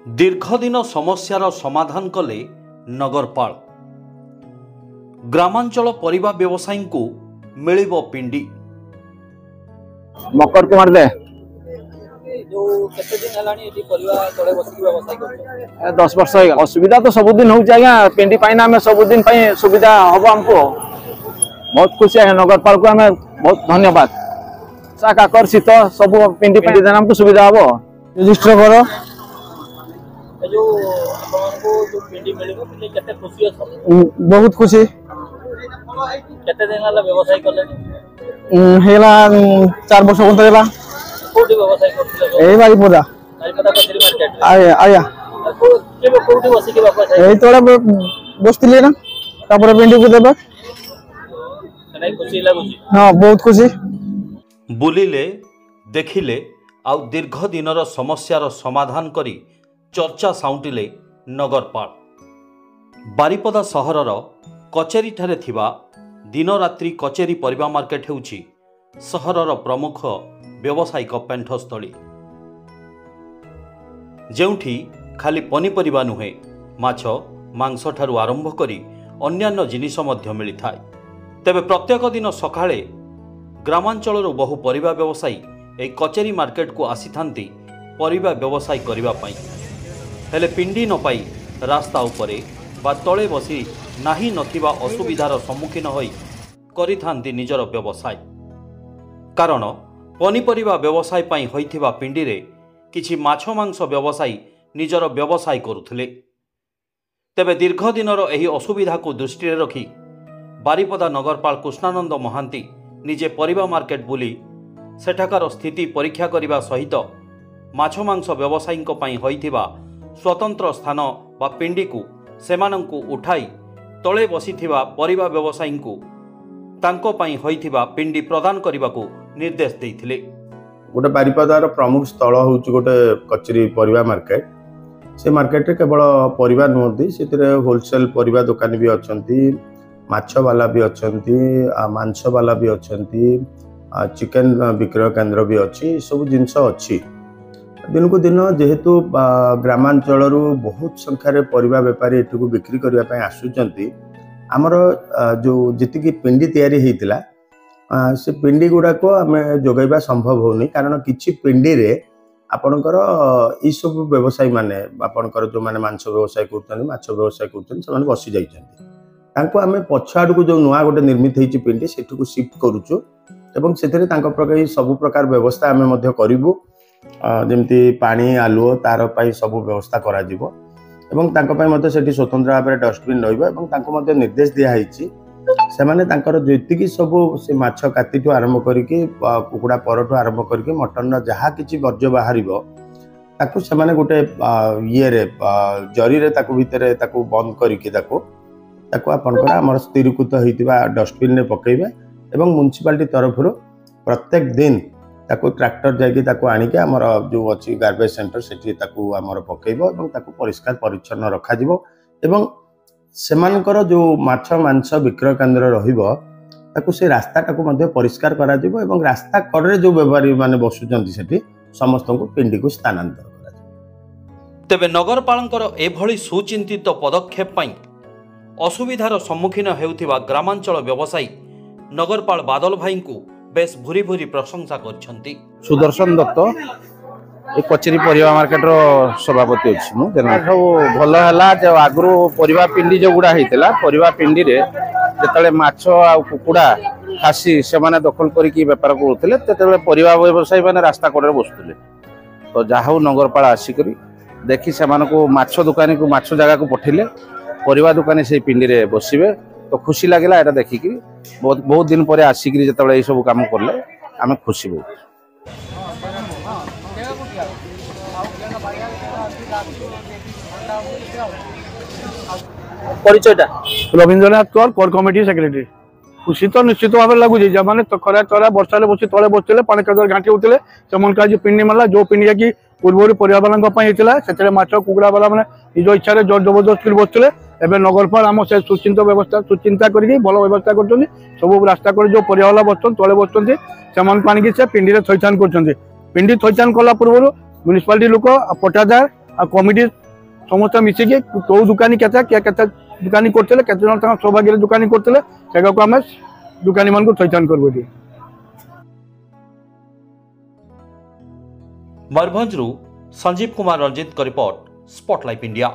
दीर्घदिन समस्यार समाधान कले नगरपाल। ग्रामांचल परिबा व्यवसायी को मिलिबो पिंडी। मकर कुमार दे जो केते दिन हलानी एठी परिवा तळे बसिक व्यवसाय करछो 10 वर्ष हो गया। सुविधा तो सबुदिन हो आज्ञा पिंडी पाइना आम सबुदिन सुविधा हम हमको बहुत खुशी है। नगरपाल को आम बहुत धन्यवाद। शाक आकर्षित सब पिंडी पिंडी देना हमको सुविधा हम रजिस्टर करो जो आपको जो पिंडी मिलिबो पिंडी केते खुशी अछ बहुत खुशी। केते दिन हला व्यवसाय करले हेला 4 वर्ष होता है। कोठी व्यवसाय करथिले ए भाई पूरा बारिपदा कचरी मार्केट आया आया के कोठी बसिक व्यवसाय ए तोड़ा बसतिले ना तापर पिंडी को देबा नहीं खुशी लागुची। हां बहुत खुशी। बुलिले देखिले आउ दीर्घ दिनर समस्यार समाधान करी चर्चा साउंटिले नगरपाल। बारिपदा सहरर कचेरी ठारे थिबा दिन रात्रि कचेरी परिबा मार्केट हेउछि सहरर प्रमुख व्यावसायिक पेंठस्थली, जेउठी खाली पनीपरिबा नुहे माछ मांस ठारू आरंभ करी अन्यान्य जिनिष मध्य मिलिथाय। तेबे प्रत्येक दिन सकाळे ग्रामांचलर बहु परिबा व्यवसायी ए कचेरी मार्केट को आसीथांती परिबा व्यवसाय करिबा पई, हेले पिंडी न पाई रास्ता उपरे बा तळे बसी नाही नथिबा असुविधार सम्मुखीन होई करिथांती निजर व्यवसाय। कारण पनीपरिबा व्यवसाय पई होइथिबा पिंडी रे किछि माछ मांस व्यवसायी निजर व्यवसाय करुथिले। तेबे दीर्घ दिनर एही असुविधा को दृष्टि रखी बारिपदा नगरपाल कृष्णानंद महांती निजे परिबा मार्केट बुली सेठाकार स्थिति परीक्षा करिबा सहित माछ मांस व्यवसायी पई होइथिबा स्वतंत्र स्थान बा पिंडी को सेमानंकु उठाई तळे बसिथिबा परिबा व्यवसायी को तांको पई होइथिबा पिंडी प्रदान करिबाकू निर्देश देइथिले। गोटे बारिपदार प्रमुख स्थल होउछि गोटे कचेरी परिबा मार्केट। से मार्केट रे केवल परिबा नुहति सेतिरे होलसेल परिबा दुकानी भी अछंती, माछ वाला भी अछंती, मांस वाला भी अछंती, चिकन विक्रय केंद्र भी अछि। सब जिंस अछि। दिन को दिन जेहेतु ग्रामांचल बहुत संख्यार परिबा व्यापारी एठू बिक्री करबा पई आसुचंती। आमर जो जितिकी पिंडी तैयारी हेतिला से पिंडी गुड़ा को आम जोगाइबा संभव होनी, कारण किछि पिंडी रे आपणकर ई सब व्यवसायी माने आपणकर जो माने मांस व्यवसाय करथन माछ व्यवसाय करथन से माने बसी जाइछन्ती। तांको आमे पछाडू को जो नुआ गोटे निर्मित हेछि पिंडी सेठू को शिफ्ट करूछु एवं सेतरे तांको प्रकार सब प्रकार व्यवस्था आमे मध्य करिवु। जेमती पानी आलुओ तार पाई सब व्यवस्था करा जिवो एवं तांको पाई मध्य सेठी स्वतंत्र भाबरे डस्टबिन रहइबो एवं तांको मध्य निर्देश दिया हेछि से माने तांकर जेतिकी सब से माछ कातिठू आरंभ करिके कुकुडा परठू आरंभ करिके मटन रा जहा किछि वर्ज्य बाहरिबो ताकू से माने गोटे ये रे जरी रे ताकू भितरे ताकू बंद करिके ताकू आपनकर हमर स्थिरीकृत हेतिबा डस्टबिन रे पकेइबे एवं म्युनिसिपालिटी तरफरो प्रत्येक दिन ताकू ट्रैक्टर जाके ताकू आनिके हमर जो अछि गार्बेज सेंटर सेठी ताकू हमर पकेइबो एवं ताकू परिष्कार परिच्छन्न रखा जिवो एवं सेमानकर जो माछ मांस विक्रय केंद्र रहिबो ताकू से रास्ता टाकू मध्ये परिष्कार करा जिवो एवं रास्ता कड़े जो व्यापारी माने बसुचंती सेठी समस्त को पिंडी को स्थानांतर करा जिवो। तेबे नगरपालंकर एभली सुचिंतित पदक्षेप पई असुविधार सम्मुखीन हेउथिबा ग्रामांचल व्यवसायी नगरपाल बादल भाई को बेस भूरी भूरी प्रशंसा करछंती। सुदर्शन दत्त ए कचेरी परिबा मार्केट रो सभापति अछि मु सब भल हला। जो आगरो परिबा पिंडी जो गुडा हेतिला परिबा पिंडी रे जेतले माछ आ कुकुडा खासी से माने दखल करी की व्यापार करथले तेतले परिबा व्यवसायी माने रास्ता कोडरे बसुतले। तो जाहौ नगरपाल आसी करी देखि से माने को माछ दुकानी को माछ जगह को पठिले परिबा दुकानी से पिंडी रे बसिबे। तो खुशी लागला एटा देखि कि बहुत दिन परे आसी करी जेतले ए सब काम करले आमे खुशी बहुत। परिचयटा Rabindranath Kaur core committee secretary. खुशी तो निश्चित भाव लगुच जमाने तो खरा चरा बर्षा बसी तले बसते पानी कदर घाटी होते से पिंडी मिलला जो पिंडी की पूर्व परिवार से माछ कुकुड़ा वाला मैंने निज इच्छा जोर जबरदस्त बसते एवं नगरपाल आम से सुचिंता व्यवस्था सुचिंता करके भल व्यवस्था कर सब रास्ता कर जो परिवार बसन तले बसते से पिंडी थैथान कर पिंडी थैथान कला पूर्व म्युनिसिपालिटी लोक पट्टादार आ कमिटी समस्त मिसिकी कौ दुकानी केते केते दुकानी करते केते जन सौभाग्य दुकानी करते से आम दुकानी मान को सचेतन करबो। मयूरभंजरू Sanjeev Kumar Ranjit report spotlight India.